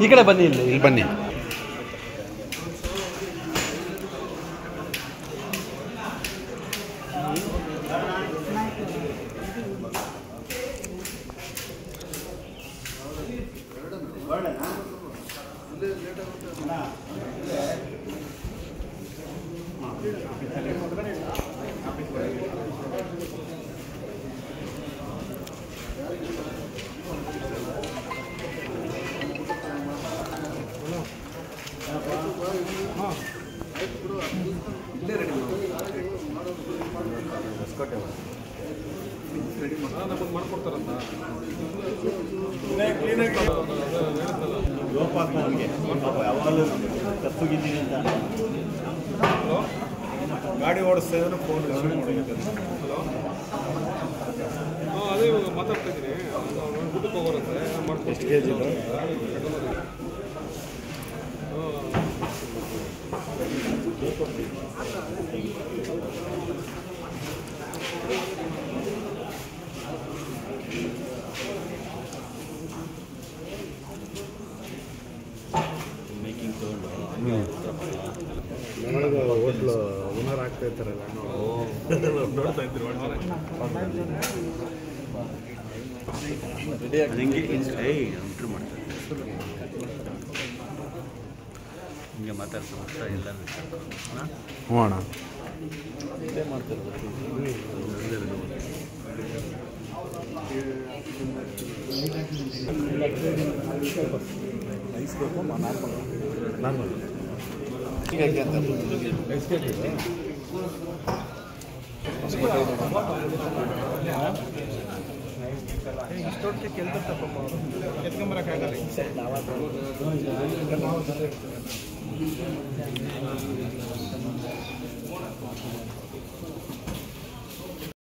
ಈ ಕಡೆ ಬನ್ನಿ, ಇಲ್ಲಿ ಬನ್ನಿ. ಗಾಡಿ ಓಡಿಸ್ತಾ ಇದ್ರೆ ಫೋನ್ ಅದೇ ಮಾತಾಡ್ತಾ ಇದ್ದೀನಿ. ಊಟಕ್ಕೆ ಹೋಗೋರಂತೆ ಎಷ್ಟು ಕೆ ಜಿ ಮೇಕಿಂಗ್ ತಗೊಂಡು ನನಗೆ ಹೋಟ್ಲು ಓನರ್ ಆಗ್ತಾ ಇರ್ತಾರಲ್ಲ ನೋಡ್ತಾ ಇದ್ರು. ಹಿಂಗೆ ಮಾತಾಡ್ತಾ ಎಲ್ಲ ಹ್ಞೂ ಅಣ್ಣ ಇದೇ ಮಾಡ್ತಿರೋದು. ಐಸ್ ಬೇಕು ನಾರ್ಮಲ್ ಇಷ್ಟೊಟ್ಟಿಗೆ ಕೆಲ್ತಪ್ಪ ಎತ್ಕೊಂಬರಕ್ಕಾಗಲ್ಲ.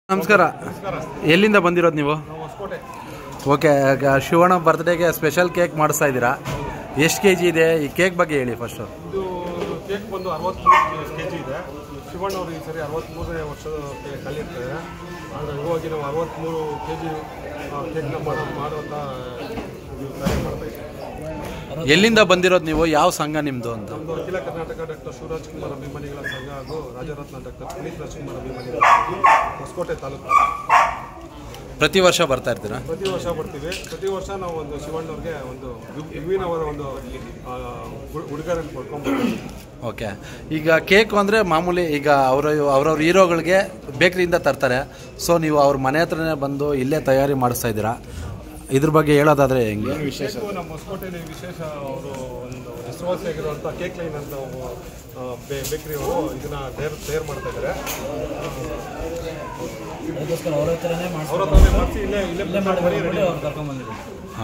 ನಮಸ್ಕಾರ. ಎಲ್ಲಿಂದ ಬಂದಿರೋದು ನೀವು? ಓಕೆ, ಶಿವಣ್ಣ ಬರ್ತ್ಡೇಗೆ ಸ್ಪೆಷಲ್ ಕೇಕ್ ಮಾಡಿಸ್ತಾ ಇದ್ದೀರಾ. ಎಷ್ಟು ಕೆ ಜಿ ಇದೆ ಈ ಕೇಕ್ ಬಗ್ಗೆ ಹೇಳಿ ಫಸ್ಟು. ಇದು ಕೇಕ್ ಬಂದು 63 ಕೆ ಜಿ ಇದೆ. ಶಿವಣ್ಣ ಅವರು ಈ ಸರಿ 63ನೇ ವರ್ಷದ ಖಾಲಿ ಇರ್ತಾರೆ. ಆದರೆ ಇವಾಗಿ ನಾವು 63 ಕೆ ಜಿ ಕೇಕ್ನ ಮಾಡುವಂಥ ಕಾರ್ಯ ಮಾಡ್ತಾ ಇದ್ದೀವಿ. ಎಲ್ಲಿಂದ ಬಂದಿರೋದು ನೀವು? ಯಾವ ಸಂಘ ನಿಮ್ಮದು ಅಂತ? ನಮ್ಮದು ಅಖಿಲ ಕರ್ನಾಟಕ ಡಾಕ್ಟರ್ ಶಿವರಾಜ್ ಕುಮಾರ್ ಅಭಿಮಾನಿಗಳ ಸಂಘ ಹಾಗೂ ರಾಜರತ್ನ ಡಾಕ್ಟರ್ ಪುನೀತ್ ರಾಜ್ಕುಮಾರ್ ಅಭಿಮಾನಿಗಳ ಹೊಸಕೋಟೆ ತಾಲೂಕು. ಪ್ರತಿ ವರ್ಷ ಬರ್ತಾ ಇರ್ತೀರಾ? ಪ್ರತಿ ವರ್ಷ ಬರ್ತೀವಿ. ಪ್ರತಿ ವರ್ಷ ನಾವು ಒಂದು ಶಿವಣ್ಣವ್ರಿಗೆ ಒಂದು ವಿಭಿನ್ನವಾದ ಒಂದು ಉಡುಗೊರೆಯನ್ನು ಕೊಡ್ಕೊಂಡ್ಬರ್ತೀವಿ. ಓಕೆ, ಈಗ ಕೇಕು ಅಂದರೆ ಮಾಮೂಲಿ ಈಗ ಅವ್ರವ್ರ ಹೀರೋಗಳಿಗೆ ಬೇಕ್ರಿಯಿಂದ ತರ್ತಾರೆ. ಸೊ ನೀವು ಅವ್ರ ಮನೆ ಹತ್ರನೇ ಬಂದು ಇಲ್ಲೇ ತಯಾರಿ ಮಾಡಿಸ್ತಾ ಇದ್ದೀರಾ. ಇದ್ರ ಬಗ್ಗೆ ಹೇಳೋದಾದರೆ ಹೆಂಗೆ? ವಿಶೇಷ ನಮ್ಮ ಹೊಸಕೋಟೆಯಲ್ಲಿ ವಿಶೇಷ ಅವರು ಒಂದು ಹೆಸರುವಾಸಿಯಾಗಿರುವಂಥ ಕೇಕ್ ಲೈನ್ ಅಂತ ಬೇಕ್ರಿ ಅವರು ಇದನ್ನು ತಯಾರು ಮಾಡ್ತಾ ಇದ್ದಾರೆ. ಅವ್ರ ಹತ್ರನೇ ಮಾಡಿಸಿ ಇಲ್ಲೇ ಕರ್ಕೊಂಡ್ಬಂದಿದ್ದೀವಿ.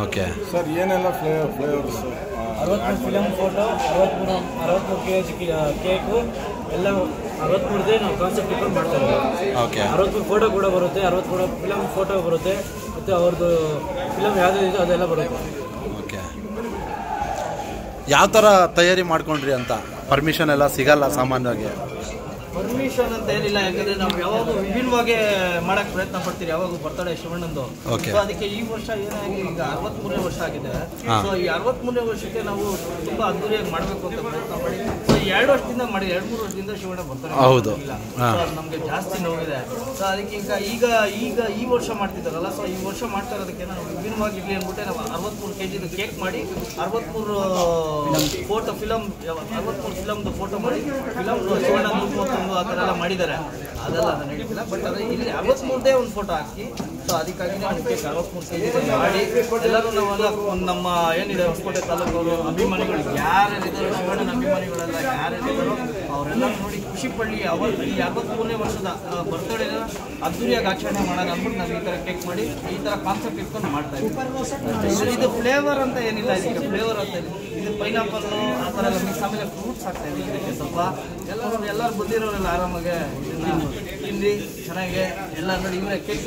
ಓಕೆ ಸರ್, ಏನೆಲ್ಲ flavours? 63 film photo, 63 K G cake ಎಲ್ಲ 63ದೇ ನಾವು ಕಾನ್ಸೆಪ್ಟ್ ಇಟ್ಕೊಂಡು ಮಾಡ್ತಾ ಇದ್ದೀವಿ. ಓಕೆ, 63 ಫೋಟೋ ಕೂಡ ಬರುತ್ತೆ, 63 ಫಿಲಮ್ ಫೋಟೋ ಬರುತ್ತೆ, ಮತ್ತು ಅವ್ರದ್ದು ಫಿಲಮ್ ಯಾವುದೇ ಇದೆ ಅದೆಲ್ಲ ಬರುತ್ತೆ. ಓಕೆ, ಯಾವ ಥರ ತಯಾರಿ ಮಾಡ್ಕೊಂಡ್ರಿ ಅಂತ? ಪರ್ಮಿಷನ್ ಎಲ್ಲ ಸಿಗಲ್ಲ ಸಾಮಾನ್ಯವಾಗಿ. ಪರ್ಮಿಷನ್ ಅಂತ ಏನಿಲ್ಲ, ಯಾಕಂದ್ರೆ ನಾವು ಯಾವಾಗ ವಿಭಿನ್ನವಾಗಿ ಮಾಡಕ್ಕೆ ಪ್ರಯತ್ನ ಪಡ್ತೀವಿ. ಯಾವಾಗ ಬರ್ತಡೇ ಶಿವಣ್ಣಂದು. ಓಕೆ, ಅದಕ್ಕೆ ಈ ವರ್ಷ ಏನಾಗಿ ಈಗ 63ನೇ ವರ್ಷ ಆಗಿದೆ. ಸೊ ಈ 63ನೇ ವರ್ಷಕ್ಕೆ ನಾವು ತುಂಬಾ ಅದ್ದೂರಿಯಾಗಿ ಮಾಡಬೇಕು ಅಂತ ಪ್ರಯತ್ನ ಮಾಡಿ 2 ವರ್ಷದಿಂದ ಮಾಡಿ 2-3 ವರ್ಷದಿಂದ ಶಿವಣ್ಣ ಬರ್ತಾರೆ. ಹೌದು, ನಮಗೆ ಜಾಸ್ತಿ ನೋವಿದೆ. ಸೊ ಅದಕ್ಕೆ ಈಗ ಈ ವರ್ಷ ಮಾಡ್ತಿದ್ದಾರಲ್ಲ, ಸೊ ಈ ವರ್ಷ ಮಾಡ್ತಾ ಇರೋದಕ್ಕೆ ನಾವು ವಿಭಿನ್ನವಾಗಿ ಇರಲಿ ಅಂದ್ಬಿಟ್ಟೆ ನಾವು 63 ಕೆ ಜಿದು ಕೇಕ್ ಮಾಡಿ 63 ಫೋಟೋ ಫಿಲಮ್ 63 ಫಿಲಮ್ದು ಫೋಟೋ ಮಾಡಿ ಫಿಲಮ್ ಶಿವಣ್ಣ 131 ಆ ಥರ ಎಲ್ಲ ಮಾಡಿದ್ದಾರೆ. ಅದೆಲ್ಲ ನಾನು ಹೇಳಿಲ್ಲ, ಬಟ್ ಅದೇ ಇಲ್ಲಿ 63ದೇ ಒಂದು ಫೋಟೋ ಹಾಕಿ. ಸೊ ಅದಕ್ಕಾಗಿ ನಾವು ಕೇಕ್ 63 ಕೆ ಜಿ ಮಾಡಿ ಎಲ್ಲರೂ ನಾವೆಲ್ಲ ನಮ್ಮ ಏನಿದೆ ಹೊಸಕೋಟೆ ತಾಲೂಕವರು ಅಭಿಮಾನಿಗಳು ಯಾರ್ಯಾರಿದ್ದಾರೋ, ಶಿವಣ್ಣನ ಅಭಿಮಾನಿಗಳೆಲ್ಲ ಯಾರ್ಯಾರಿದ್ದಾರೋ ಅವರೆಲ್ಲ ನೋಡಿ ಖುಷಿ ಪಡಲಿ. ಈ 63ನೇ ವರ್ಷದ ಬರ್ತಡೇನ ಅದ್ದೂರಿಯಾಗಿ ಆಚರಣೆ ಮಾಡೋಣ ಅಂದ್ಬಿಟ್ಟು ನಾವು ಈ ಥರ ಕೇಕ್ ಮಾಡಿ ಈ ಥರ ಕಾನ್ಸೆಪ್ಟ್ ಇಟ್ಕೊಂಡು ಮಾಡ್ತಾ ಇದ್ದೀವಿ. ಇದು ಫ್ಲೇವರ್ ಅಂತ ಏನಿಲ್ಲ, ಇದಕ್ಕೆ ಫ್ಲೇವರ್ ಅಂತ ಇದು ಪೈನಾಪಲ್ಲು ಆ ಥರ ಎಲ್ಲ ಮಿಕ್ಸ್, ಆಮೇಲೆ ಫ್ರೂಟ್ಸ್ ಆಗ್ತಾ ಇದೆ ಇದಕ್ಕೆ ಸ್ವಲ್ಪ. ಎಲ್ಲರೂ ಬಂದಿರೋರೆಲ್ಲ ಆರಾಮಾಗೆ ತಿಂದು ಚೆನ್ನಾಗಿ ಎಲ್ಲ ನೋಡಿ. ಇವರೇ ಕೇಕ್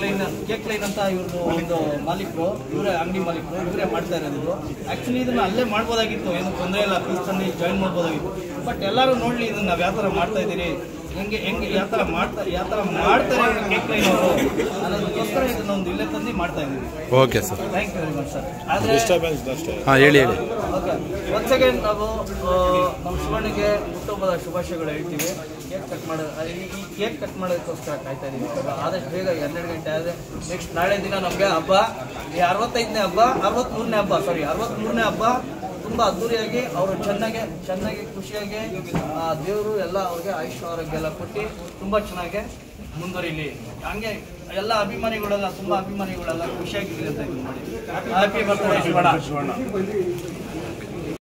ಲೈನ್ ಅಂತ ಇವ್ರದ್ದು ಒಂದು ಮಾಲೀಕರು, ಇವರೇ ಅಂಗಡಿ ಮಾಲೀಕರು, ಇವರೇ ಮಾಡ್ತಾ ಇರೋದು. ಆ್ಯಕ್ಚುಲಿ ಇದನ್ನು ಅಲ್ಲೇ ಮಾಡ್ಬೋದಾಗಿತ್ತು, ಏನು ತೊಂದರೆ ಇಲ್ಲ, ಪೀಸ್ ತಂದು ಜಾಯಿನ್ ಮಾಡ್ಬೋದಾಗಿತ್ತು. ಬಟ್ ಎಲ್ಲರೂ ನೋಡಲಿ ಇದನ್ನು ನಾವು ಯಾವ ಥರ ಮಾಡ್ತಾ ಇದ್ದೀರಿ. ಹೆಂಗೆ ಯಾವ ಥರ ಮಾಡ್ತಾರೆ ಕೇಕ್ ಲೈನ್ ಅವರು ಅನ್ನೋದಕ್ಕೋಸ್ಕರ ಇದನ್ನೊಂದು ಇಲ್ಲೇ ತಂದು ಮಾಡ್ತಾ ಇದ್ದೀವಿ. Okay sir, thank you very much sir. ಆದರೆ ಹಾಂ ಹೇಳಿ. ಓಕೆ, ಒನ್ ಸೆಕೆಂಡ್ ನಾವು ನಮ್ಮ ಶಿವಣ್ಣಿಗೆ ಹುಟ್ಟುಹಬ್ಬದ ಶುಭಾಶಯಗಳು ಹೇಳ್ತೀವಿ. ಕೇಕ್ ಕಟ್ ಈ ಕೇಕ್ ಕಟ್ ಮಾಡೋದಕ್ಕೋಸ್ಕರ ಕಾಯ್ತಾ ಇದ್ದೀವಿ. ಆದಷ್ಟು ಬೇಗ 12 ಗಂಟೆ ಆದರೆ ನೆಕ್ಸ್ಟ್ ನಾಳೆ ದಿನ ನಮಗೆ ಹಬ್ಬ, ಈ 65ನೇ ಹಬ್ಬ, 63ನೇ ಹಬ್ಬ ತುಂಬ ಅದ್ದೂರಿಯಾಗಿ ಅವರು ಚೆನ್ನಾಗಿ ಖುಷಿಯಾಗಿ ದೇವರು ಎಲ್ಲ ಅವ್ರಿಗೆ ಆಯುಷ್ಯ ಆರೋಗ್ಯ ಎಲ್ಲ ಕೊಟ್ಟು ತುಂಬ ಚೆನ್ನಾಗಿ ಮುಂದುವರಿಲಿ. ಹಂಗೆ ಎಲ್ಲ ಅಭಿಮಾನಿಗಳೆಲ್ಲ ತುಂಬ ಖುಷಿಯಾಗಿರಲಿ ಅಂತ ಇದು ಮಾಡಿ. Happy birthday Shivanna.